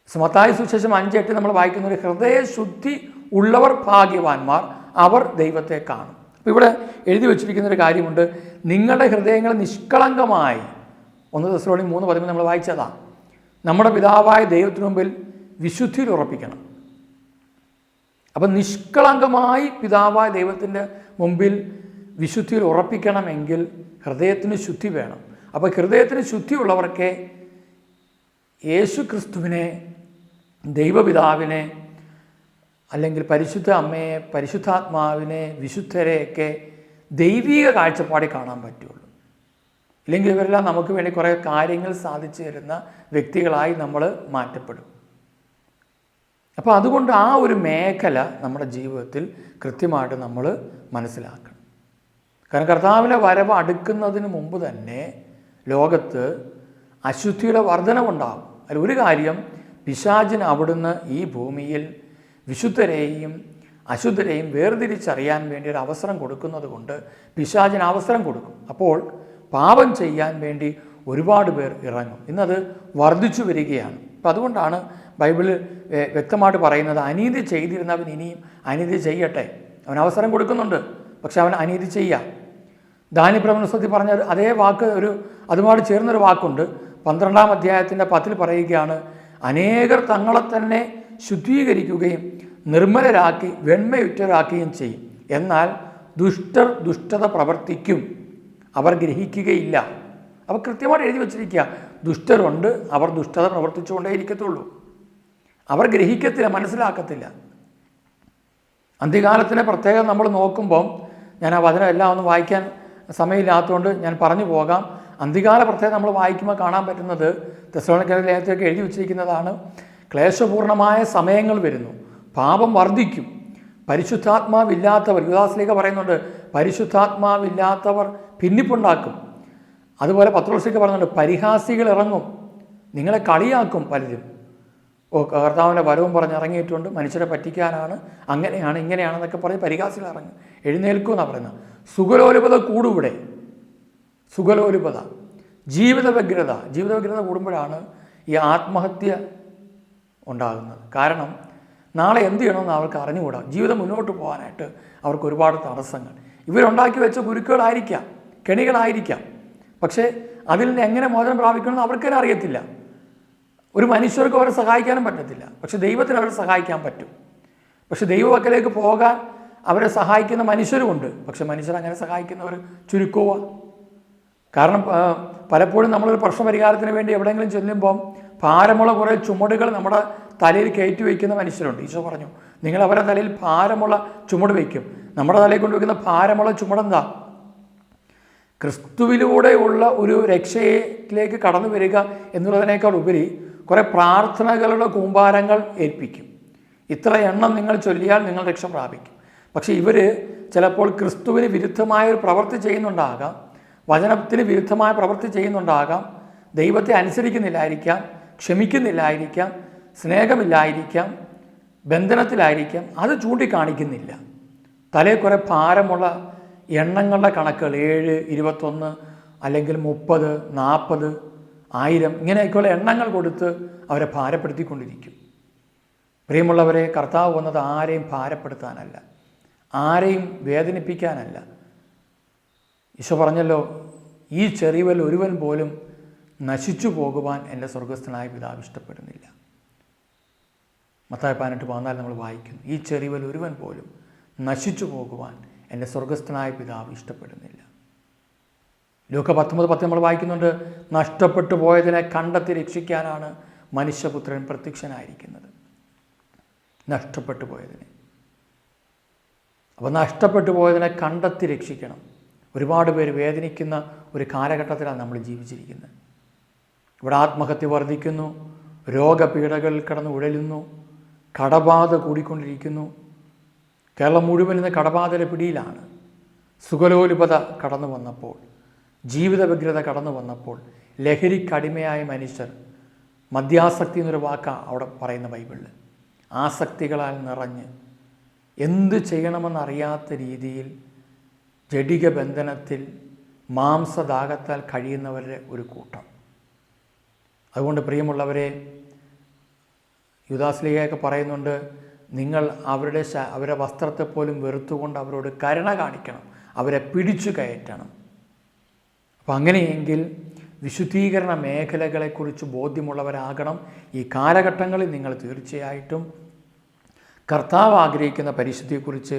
മത്തായി സുവിശേഷം 5:8 നമ്മൾ വായിക്കുന്ന ഒരു ഹൃദയശുദ്ധി ഉള്ളവർ ഭാഗ്യവാന്മാർ, അവർ ദൈവത്തെ കാണും. അപ്പോൾ ഇവിടെ എഴുതി വച്ചിരിക്കുന്നൊരു കാര്യമുണ്ട്, നിങ്ങളുടെ ഹൃദയങ്ങൾ നിഷ്കളങ്കമായി. 1 തെസ്സലോനിക്കർ 3:13 നമ്മൾ വായിച്ചതാണ്. നമ്മുടെ പിതാവായ ദൈവത്തിനു മുമ്പിൽ വിശുദ്ധിയിൽ ഉറപ്പിക്കണം. അപ്പം നിഷ്കളങ്കമായി പിതാവായ ദൈവത്തിൻ്റെ മുമ്പിൽ വിശുദ്ധിയിൽ ഉറപ്പിക്കണമെങ്കിൽ ഹൃദയത്തിന് ശുദ്ധി വേണം. അപ്പോൾ ഹൃദയത്തിന് ശുദ്ധിയുള്ളവർക്ക് യേശു ക്രിസ്തുവിനെ, ദൈവപിതാവിനെ, അല്ലെങ്കിൽ പരിശുദ്ധ അമ്മയെ, പരിശുദ്ധാത്മാവിനെ, വിശുദ്ധരെയൊക്കെ ദൈവിക കാഴ്ചപ്പാടിൽ കാണാൻ പറ്റുള്ളൂ. ഇല്ലെങ്കിൽ ഇവരെല്ലാം നമുക്ക് വേണ്ടി കുറേ കാര്യങ്ങൾ സാധിച്ചു തരുന്ന വ്യക്തികളായി നമ്മൾ മാറ്റപ്പെടും. അപ്പോൾ അതുകൊണ്ട് ആ ഒരു മേഖല നമ്മുടെ ജീവിതത്തിൽ കൃത്യമായിട്ട് നമ്മൾ മനസ്സിലാക്കണം. കാരണം കർത്താവിൻ്റെ വരവ് അടുക്കുന്നതിന് മുമ്പ് തന്നെ ലോകത്ത് അശുദ്ധിയുടെ വർധനവുണ്ടാകും. അതിൽ ഒരു കാര്യം, പിശാചിന് അവിടുന്ന് ഈ ഭൂമിയിൽ വിശുദ്ധരെയും അശുദ്ധരെയും വേർതിരിച്ചറിയാൻ വേണ്ടി ഒരു അവസരം കൊടുക്കുന്നത് കൊണ്ട് പിശാചിന് അവസരം കൊടുക്കും. അപ്പോൾ പാപം ചെയ്യാൻ വേണ്ടി ഒരുപാട് പേർ ഇറങ്ങും. ഇന്നത് വർദ്ധിച്ചു വരികയാണ്. അപ്പം അതുകൊണ്ടാണ് ബൈബിളിൽ വ്യക്തമായിട്ട് പറയുന്നത്, അനീതി ചെയ്തിരുന്നവൻ ഇനിയും അനീതി ചെയ്യട്ടെ. അവൻ അവസരം കൊടുക്കുന്നുണ്ട്, പക്ഷെ അവൻ അനീതി ചെയ്യാം. ദാനിപ്രവണസ്വത്തിൽ പറഞ്ഞ അതേ വാക്ക് അതുമായിട്ട് ചേർന്നൊരു വാക്കുണ്ട്. 12-ാം അധ്യായത്തിൻ്റെ 10 പറയുകയാണ്, അനേകർ തങ്ങളെ തന്നെ ശുദ്ധീകരിക്കുകയും നിർമ്മലരാക്കി വെണ്മയുറ്റരാക്കുകയും ചെയ്യും, എന്നാൽ ദുഷ്ടർ ദുഷ്ടത പ്രവർത്തിക്കും, അവർ ഗ്രഹിക്കുകയില്ല. അവർ കൃത്യമായിട്ട് എഴുതി വച്ചിരിക്കുക, ദുഷ്ടരുണ്ട്, അവർ ദുഷ്ടത പ്രവർത്തിച്ചുകൊണ്ടേ ഇരിക്കത്തുള്ളൂ, അവർ ഗ്രഹിക്കത്തില്ല, മനസ്സിലാക്കത്തില്ല. അന്ത്യകാലത്തിനെ പ്രത്യേകം നമ്മൾ നോക്കുമ്പം, ഞാൻ ആ വചനം എല്ലാം ഒന്നും വായിക്കാൻ സമയമില്ലാത്തതുകൊണ്ട് ഞാൻ പറഞ്ഞു പോകാം. അന്ത്യകാല പ്രത്യേകം നമ്മൾ വായിക്കുമ്പോൾ കാണാൻ പറ്റുന്നത്, തെസ്സലോനിക്കർ ലേഖനത്തിലൊക്കെ എഴുതി വച്ചിരിക്കുന്നതാണ്, ക്ലേശപൂർണമായ സമയങ്ങൾ വരുന്നു, പാപം വർദ്ധിക്കും, പരിശുദ്ധാത്മാവില്ലാത്തവർ, യുദാസ്ലീഹ പറയുന്നുണ്ട്, പരിശുദ്ധാത്മാവില്ലാത്തവർ ഭിന്നിപ്പുണ്ടാക്കും. അതുപോലെ പത്രോസ്ലീഹ പറയുന്നുണ്ട്, പരിഹാസികൾ ഇറങ്ങും, നിങ്ങളെ കളിയാക്കും പലരും. കർത്താവിൻ്റെ വരവും പറഞ്ഞ് ഇറങ്ങിയിട്ടുണ്ട്, മനുഷ്യരെ പറ്റിക്കാനാണ്, അങ്ങനെയാണ് ഇങ്ങനെയാണെന്നൊക്കെ പറഞ്ഞ് പരിഹാസികൾ ഇറങ്ങും. എഴുന്നേൽക്കും എന്നാണ് പറയുന്നത്. സുഖലോലുപത കൂടിവിടെ, സുഖലോലുപത, ജീവിത വ്യഗ്രത കൂടുമ്പോഴാണ് ഈ ആത്മഹത്യ ഉണ്ടാകുന്നത്. കാരണം നാളെ എന്ത് ചെയ്യണമെന്ന് അവർക്ക് അറിഞ്ഞുകൂടാ. ജീവിതം മുന്നോട്ട് പോകാനായിട്ട് അവർക്ക് ഒരുപാട് തടസ്സങ്ങൾ, ഇവരുണ്ടാക്കി വെച്ച ഒരു മനുഷ്യർക്ക് അവരെ സഹായിക്കാനും പറ്റത്തില്ല, പക്ഷെ ദൈവത്തിന് അവരെ സഹായിക്കാൻ പറ്റും. പക്ഷെ ദൈവവക്കലേക്ക് പോകാൻ അവരെ സഹായിക്കുന്ന മനുഷ്യരുമുണ്ട്, പക്ഷെ മനുഷ്യർ അങ്ങനെ സഹായിക്കുന്നവർ ചുരുക്കവുക. കാരണം പലപ്പോഴും നമ്മളൊരു പ്രശ്ന പരിഹാരത്തിന് വേണ്ടി എവിടെയെങ്കിലും ചെല്ലുമ്പം ഭാരമുള്ള കുറേ ചുമടുകൾ നമ്മുടെ തലയിൽ കയറ്റി വയ്ക്കുന്ന മനുഷ്യരുണ്ട്. ഈശോ പറഞ്ഞു, നിങ്ങൾ അവരുടെ തലയിൽ ഭാരമുള്ള ചുമട് വയ്ക്കും. നമ്മുടെ തലയിൽ കൊണ്ടുവയ്ക്കുന്ന ഭാരമുള്ള ചുമടെന്താ? ക്രിസ്തുവിലൂടെയുള്ള ഒരു രക്ഷയിലേക്ക് കടന്നു വരിക എന്നുള്ളതിനേക്കാൾ ഉപരി കുറേ പ്രാർത്ഥനകളുടെ കൂമ്പാരങ്ങൾ ഏൽപ്പിക്കും. ഇത്ര എണ്ണം നിങ്ങൾ ചൊല്ലിയാൽ നിങ്ങൾ രക്ഷ പ്രാപിക്കും. പക്ഷേ ഇവർ ചിലപ്പോൾ ക്രിസ്തുവിന് വിരുദ്ധമായ ഒരു പ്രവൃത്തി ചെയ്യുന്നുണ്ടാകാം, വചനത്തിന് വിരുദ്ധമായ പ്രവൃത്തി ചെയ്യുന്നുണ്ടാകാം, ദൈവത്തെ അനുസരിക്കുന്നില്ലായിരിക്കാം, ക്ഷമിക്കുന്നില്ലായിരിക്കാം, സ്നേഹമില്ലായിരിക്കാം, ബന്ധനത്തിലായിരിക്കാം. അത് ചൂണ്ടിക്കാണിക്കുന്നില്ല. തലേ കുറേ ഭാരമുള്ള എണ്ണങ്ങളുടെ കണക്കുകൾ 7, 21 അല്ലെങ്കിൽ 30, 40, 1000 ഇങ്ങനെയൊക്കെയുള്ള എണ്ണങ്ങൾ കൊടുത്ത് അവരെ ഭാരപ്പെടുത്തിക്കൊണ്ടിരിക്കും. പ്രിയമുള്ളവരെ, കർത്താവ് വന്നത് ആരെയും ഭാരപ്പെടുത്താനല്ല, ആരെയും വേദനിപ്പിക്കാനല്ല. ഈശോ പറഞ്ഞല്ലോ, ഈ ചെറിയവൽ ഒരുവൻ പോലും നശിച്ചു പോകുവാൻ എൻ്റെ സ്വർഗസ്ഥനായ പിതാവ് ഇഷ്ടപ്പെടുന്നില്ല. മത്തായി 18:14 നമ്മൾ വായിക്കുന്നു, ഈ ചെറിയവൽ ഒരുവൻ പോലും നശിച്ചു പോകുവാൻ എൻ്റെ സ്വർഗസ്ഥനായ പിതാവ് ഇഷ്ടപ്പെടുന്നില്ല. ലൂക്ക 19:10 നമ്മൾ വായിക്കുന്നുണ്ട്, നഷ്ടപ്പെട്ടു പോയതിനെ കണ്ടെത്തി രക്ഷിക്കാനാണ് മനുഷ്യപുത്രൻ പ്രത്യക്ഷനായിരിക്കുന്നത്. നഷ്ടപ്പെട്ടു പോയതിനെ, അപ്പോൾ നഷ്ടപ്പെട്ടു പോയതിനെ കണ്ടെത്തി രക്ഷിക്കണം. ഒരുപാട് പേര് വേദനിക്കുന്ന ഒരു കാലഘട്ടത്തിലാണ് നമ്മൾ ജീവിച്ചിരിക്കുന്നത്. ഇവിടെ ആത്മഹത്യ വർദ്ധിക്കുന്നു, രോഗപീഠകൾ കടന്ന് ഉഴലുന്നു, കടബാധ കൂടിക്കൊണ്ടിരിക്കുന്നു. കേരളം മുഴുവൻ ഇന്ന് കടബാധയുടെ പിടിയിലാണ്. സുഖലോലുപത കടന്നു വന്നപ്പോൾ, ജീവിത വ്യഗ്രത കടന്നു വന്നപ്പോൾ, ലഹരിക്കടിമയായ മനുഷ്യർ, മദ്യാസക്തി എന്നൊരു വാക്കാണ് അവിടെ പറയുന്ന ബൈബിളിൽ, ആസക്തികളാൽ നിറഞ്ഞ് എന്ത് ചെയ്യണമെന്നറിയാത്ത രീതിയിൽ ജഡിക ബന്ധനത്തിൽ മാംസദാഹത്താൽ കഴിയുന്നവരുടെ ഒരു കൂട്ടം. അതുകൊണ്ട് പ്രിയമുള്ളവരെ, യൂദാസ്ലീഹയൊക്കെ പറയുന്നുണ്ട്, നിങ്ങൾ അവരുടെ വസ്ത്രത്തെ പോലും വെറുത്തുകൊണ്ട് അവരോട് കരുണ കാണിക്കണം, അവരെ പിടിച്ചു കയറ്റണം. അപ്പം അങ്ങനെയെങ്കിൽ വിശുദ്ധീകരണ മേഖലകളെക്കുറിച്ച് ബോധ്യമുള്ളവരാകണം. ഈ കാലഘട്ടങ്ങളിൽ നിങ്ങൾ തീർച്ചയായിട്ടും കർത്താവ് ആഗ്രഹിക്കുന്ന പരിശുദ്ധിയെക്കുറിച്ച്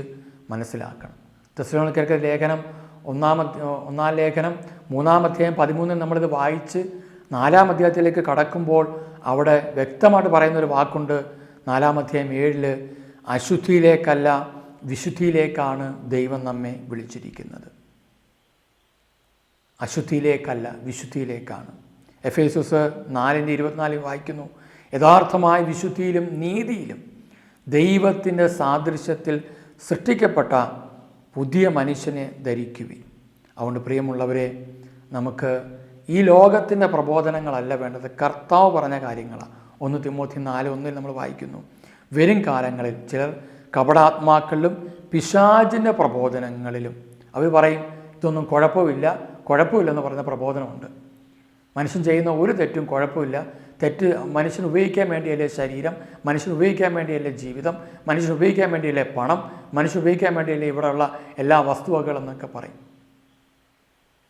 മനസ്സിലാക്കണം. തെസ്സലോനിക്കർക്ക് ലേഖനം 1 ലേഖനം 3 അധ്യായം 13 നമ്മളിത് വായിച്ച് 4 അധ്യായത്തിലേക്ക് കടക്കുമ്പോൾ അവിടെ വ്യക്തമായിട്ട് പറയുന്നൊരു വാക്കുണ്ട്. 4 അധ്യായം 7 അശുദ്ധിയിലേക്കല്ല വിശുദ്ധിയിലേക്കാണ് ദൈവം നമ്മെ വിളിച്ചിരിക്കുന്നത്. അശുദ്ധിയിലേക്കല്ല വിശുദ്ധിയിലേക്കാണ്. എഫേസ്യസ് 4:24 വായിക്കുന്നു, യഥാർത്ഥമായ വിശുദ്ധിയിലും നീതിയിലും ദൈവത്തിൻ്റെ സാദൃശ്യത്തിൽ സൃഷ്ടിക്കപ്പെട്ട പുതിയ മനുഷ്യനെ ധരിക്കുവിൻ. അതുകൊണ്ട് പ്രിയമുള്ളവരെ, നമുക്ക് ഈ ലോകത്തിൻ്റെ പ്രബോധനങ്ങളല്ല വേണ്ടത്, കർത്താവ് പറഞ്ഞ കാര്യങ്ങളാണ്. 1 തിമോത്തി 4:1 നമ്മൾ വായിക്കുന്നു, വരും കാലങ്ങളിൽ ചിലർ കപടാത്മാക്കളിലും പിശാചിൻ്റെ പ്രബോധനങ്ങളിലും, അവർ പറയും ഇതൊന്നും കുഴപ്പമില്ലെന്ന് പറയുന്ന പ്രബോധനമുണ്ട്. മനുഷ്യൻ ചെയ്യുന്ന ഒരു തെറ്റും കുഴപ്പമില്ല, തെറ്റ് മനുഷ്യൻ ഉപയോഗിക്കാൻ വേണ്ടിയല്ലേ ശരീരം, മനുഷ്യൻ ഉപയോഗിക്കാൻ വേണ്ടിയല്ലേ ജീവിതം, മനുഷ്യൻ ഉപയോഗിക്കാൻ വേണ്ടിയല്ലേ പണം, മനുഷ്യൻ ഉപയോഗിക്കാൻ വേണ്ടിയല്ലേ ഇവിടെയുള്ള എല്ലാ വസ്തുവകളെന്നൊക്കെ പറയും.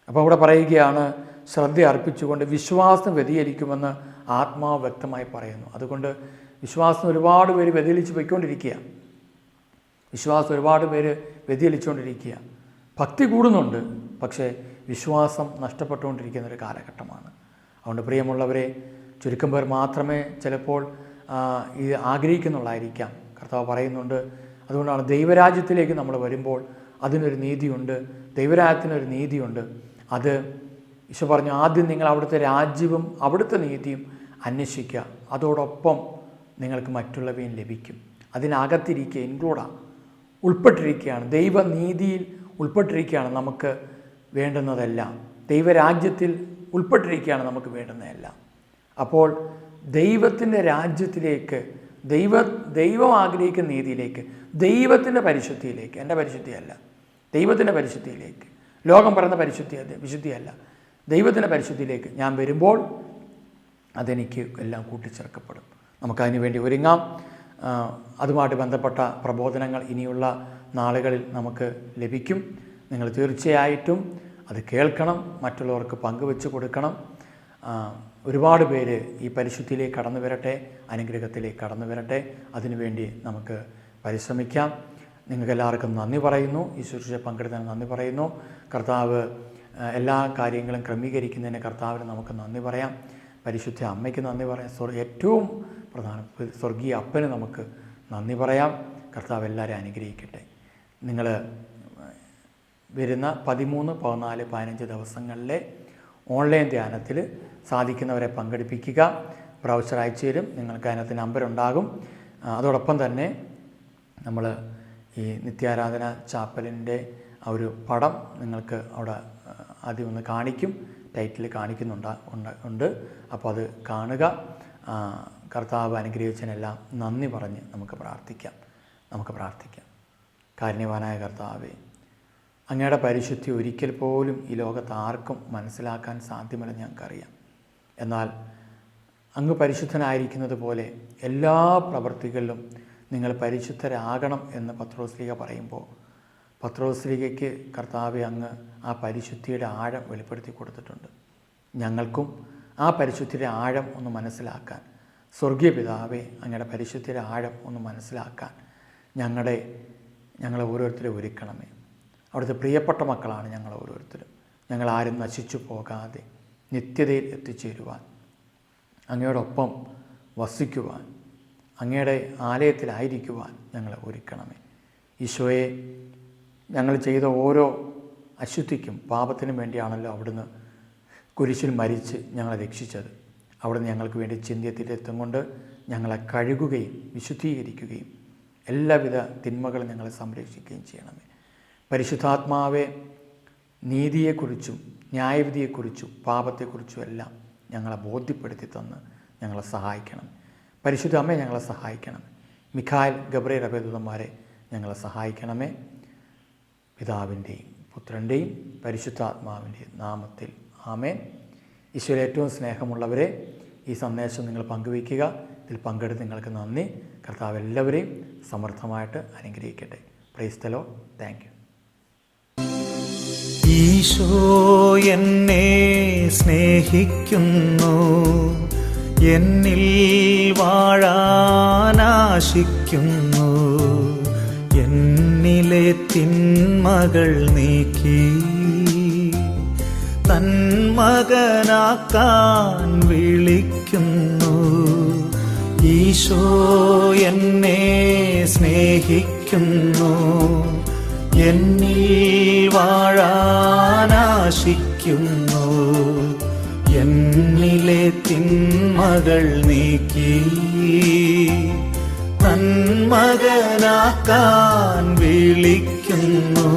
അപ്പോൾ ഇവിടെ പറയുകയാണ്, ശ്രദ്ധ അർപ്പിച്ചുകൊണ്ട് വിശ്വാസം വ്യതിചലിക്കുമെന്ന് ആത്മാവ് വ്യക്തമായി പറയുന്നു. അതുകൊണ്ട് വിശ്വാസം ഒരുപാട് പേര് വ്യതിചലിച്ച് പോയിക്കൊണ്ടിരിക്കുക, ഭക്തി കൂടുന്നുണ്ട്, പക്ഷേ വിശ്വാസം നഷ്ടപ്പെട്ടുകൊണ്ടിരിക്കുന്ന ഒരു കാലഘട്ടമാണ്. അതുകൊണ്ട് പ്രിയമുള്ളവരെ, ചുരുക്കം പേർ മാത്രമേ ചിലപ്പോൾ ഇത് ആഗ്രഹിക്കുന്നുള്ളായിരിക്കാം. കർത്താവ് പറയുന്നുണ്ട്, അതുകൊണ്ടാണ് ദൈവരാജ്യത്തിലേക്ക് നമ്മൾ വരുമ്പോൾ അതിനൊരു നീതിയുണ്ട്, ദൈവരാജ്യത്തിനൊരു നീതിയുണ്ട്. അത് ഈശോ പറഞ്ഞു, ആദ്യം നിങ്ങൾ അവിടുത്തെ രാജ്യവും അവിടുത്തെ നീതിയും അന്വേഷിക്കുക, അതോടൊപ്പം നിങ്ങൾക്ക് മറ്റുള്ളവയും ലഭിക്കും. അതിനകത്തിരിക്കുക, ഉൾപ്പെട്ടിരിക്കുകയാണ്, ദൈവനീതിയിൽ ഉൾപ്പെട്ടിരിക്കുകയാണ് നമുക്ക് വേണ്ടുന്നതെല്ലാം, ദൈവരാജ്യത്തിൽ ഉൾപ്പെട്ടിരിക്കുകയാണ് നമുക്ക് വേണ്ടുന്നതെല്ലാം. അപ്പോൾ ദൈവത്തിൻ്റെ രാജ്യത്തിലേക്ക്, ദൈവം ആഗ്രഹിക്കുന്ന നീതിയിലേക്ക്, ദൈവത്തിൻ്റെ പരിശുദ്ധിയിലേക്ക്, എൻ്റെ പരിശുദ്ധിയല്ല, ദൈവത്തിൻ്റെ പരിശുദ്ധിയിലേക്ക്, ലോകം പറയുന്ന വിശുദ്ധിയല്ല, ദൈവത്തിൻ്റെ പരിശുദ്ധിയിലേക്ക് ഞാൻ വരുമ്പോൾ അതെനിക്ക് എല്ലാം കൂട്ടിച്ചേർക്കപ്പെടും. നമുക്കതിനു വേണ്ടി ഒരുങ്ങാം. അതുമായിട്ട് ബന്ധപ്പെട്ട പ്രബോധനങ്ങൾ ഇനിയുള്ള നാളുകളിൽ നമുക്ക് ലഭിക്കും. നിങ്ങൾ തീർച്ചയായിട്ടും അത് കേൾക്കണം, മറ്റുള്ളവർക്ക് പങ്കുവെച്ച് കൊടുക്കണം. ഒരുപാട് പേര് ഈ പരിശുദ്ധിയിലേക്ക് കടന്നു വരട്ടെ, അനുഗ്രഹത്തിലേക്ക് കടന്നു വരട്ടെ. അതിനുവേണ്ടി നമുക്ക് പരിശ്രമിക്കാം. നിങ്ങൾക്കെല്ലാവർക്കും നന്ദി പറയുന്നു. ഈ ശുശ്രൂഷ പങ്കെടുത്തതിന് നന്ദി പറയുന്നു. കർത്താവ് എല്ലാ കാര്യങ്ങളും ക്രമീകരിക്കുന്നതിന് കർത്താവിന് നമുക്ക് നന്ദി പറയാം. പരിശുദ്ധ അമ്മയ്ക്ക് നന്ദി പറയാം. ഏറ്റവും പ്രധാന സ്വർഗീയ അപ്പന് നമുക്ക് നന്ദി പറയാം. കർത്താവ് എല്ലാവരെയും അനുഗ്രഹിക്കട്ടെ. നിങ്ങൾ വരുന്ന 13, 14, 15 ദിവസങ്ങളിലെ ഓൺലൈൻ ധ്യാനത്തിൽ സാധിക്കുന്നവരെ പങ്കെടുപ്പിക്കുക. ബ്രൗസർ അയച്ചു തരും. നിങ്ങൾക്ക് അതിനകത്ത് നമ്പർ ഉണ്ടാകും. അതോടൊപ്പം തന്നെ നമ്മൾ ഈ നിത്യാരാധന ചാപ്പലിൻ്റെ ആ ഒരു പടം നിങ്ങൾക്ക് അവിടെ ആദ്യം ഒന്ന് കാണിക്കും, ടൈറ്റിൽ കാണിക്കുന്നുണ്ട്. അപ്പോൾ അത് കാണുക. കർത്താവ് അനുഗ്രഹിച്ചതിനെല്ലാം നന്ദി പറഞ്ഞ് നമുക്ക് പ്രാർത്ഥിക്കാം. കാരുണ്യവാനായ കർത്താവേ, അങ്ങയുടെ പരിശുദ്ധി ഒരിക്കൽ പോലും ഈ ലോകത്ത് ആർക്കും മനസ്സിലാക്കാൻ സാധ്യമല്ലെന്ന് ഞങ്ങൾക്കറിയാം. എന്നാൽ അങ്ങ് പരിശുദ്ധനായിരിക്കുന്നത് പോലെ എല്ലാ പ്രവൃത്തികളിലും നിങ്ങൾ പരിശുദ്ധരാകണം എന്ന് പത്രോസ്ലീഹ പറയുമ്പോൾ പത്രോസ്ലീഹയ്ക്ക് കർത്താവെ അങ്ങ് ആ പരിശുദ്ധിയുടെ ആഴം വെളിപ്പെടുത്തി കൊടുത്തിട്ടുണ്ട്. ഞങ്ങൾക്കും ആ പരിശുദ്ധിയുടെ ആഴം ഒന്ന് മനസ്സിലാക്കാൻ, സ്വർഗീയ പിതാവെ അങ്ങയുടെ പരിശുദ്ധിയുടെ ആഴം ഒന്ന് മനസ്സിലാക്കാൻ ഞങ്ങളെ ഓരോരുത്തരും ഒരുക്കണമേ. അവിടുത്തെ പ്രിയപ്പെട്ട മക്കളാണ് ഞങ്ങൾ ഓരോരുത്തരും. ഞങ്ങളാരും നശിച്ചു പോകാതെ നിത്യതയിൽ എത്തിച്ചേരുവാൻ, അങ്ങയോടൊപ്പം വസിക്കുവാൻ, അങ്ങയുടെ ആലയത്തിലായിരിക്കുവാൻ ഞങ്ങളെ ഒരുക്കണമേ. ഈശോയെ, ഞങ്ങൾ ചെയ്ത ഓരോ അശുദ്ധിക്കും പാപത്തിനും വേണ്ടിയാണല്ലോ അവിടുന്ന് കുരിശിൽ മരിച്ച് ഞങ്ങളെ രക്ഷിച്ചത്. അവിടുന്ന് ഞങ്ങൾക്ക് വേണ്ടി ചിന്തിയ രക്തം കൊണ്ട് ഞങ്ങളെ കഴുകുകയും വിശുദ്ധീകരിക്കുകയും എല്ലാവിധ തിന്മകളും ഞങ്ങളെ സംരക്ഷിക്കുകയും ചെയ്യണമേ. പരിശുദ്ധാത്മാവെ, നീതിയെക്കുറിച്ചും ന്യായവിധിയെക്കുറിച്ചും പാപത്തെക്കുറിച്ചും എല്ലാം ഞങ്ങളെ ബോധ്യപ്പെടുത്തി തന്ന് ഞങ്ങളെ സഹായിക്കണം. പരിശുദ്ധ അമ്മയെ ഞങ്ങളെ സഹായിക്കണം. മിഖായേൽ, ഗബ്രിയേൽ അഭയദൂതന്മാരെ ഞങ്ങളെ സഹായിക്കണമേ. പിതാവിൻ്റെയും പുത്രൻ്റെയും പരിശുദ്ധാത്മാവിൻ്റെയും നാമത്തിൽ ആമേൻ. ഈശോയിൽ ഏറ്റവും സ്നേഹമുള്ളവരെ, ഈ സന്ദേശം നിങ്ങൾ പങ്കുവയ്ക്കുക. ഇതിൽ പങ്കെടുത്ത് നിങ്ങൾക്ക് നന്ദി. കർത്താവ് എല്ലാവരെയും സമൃദ്ധമായിട്ട് അനുഗ്രഹിക്കട്ടെ. Praise the Lord. Thank you. Eesho എന്നെ സ്നേഹിക്കുന്നു, എന്നിൽ വാഴാനാശിക്കുന്നു. എന്നിലെ തിന്മകൾ നീക്കി തൻ മകനാക്കാൻ വിളിക്കുന്നു. ഈശോ എന്നെ സ്നേഹിക്കുന്നു, എന്നിൽ വാഴാനാശിക്കുന്നു. എന്നിലെ തിന്മകൾ നീക്കി തൻ മകനാക്കാൻ വിളിക്കുന്നു.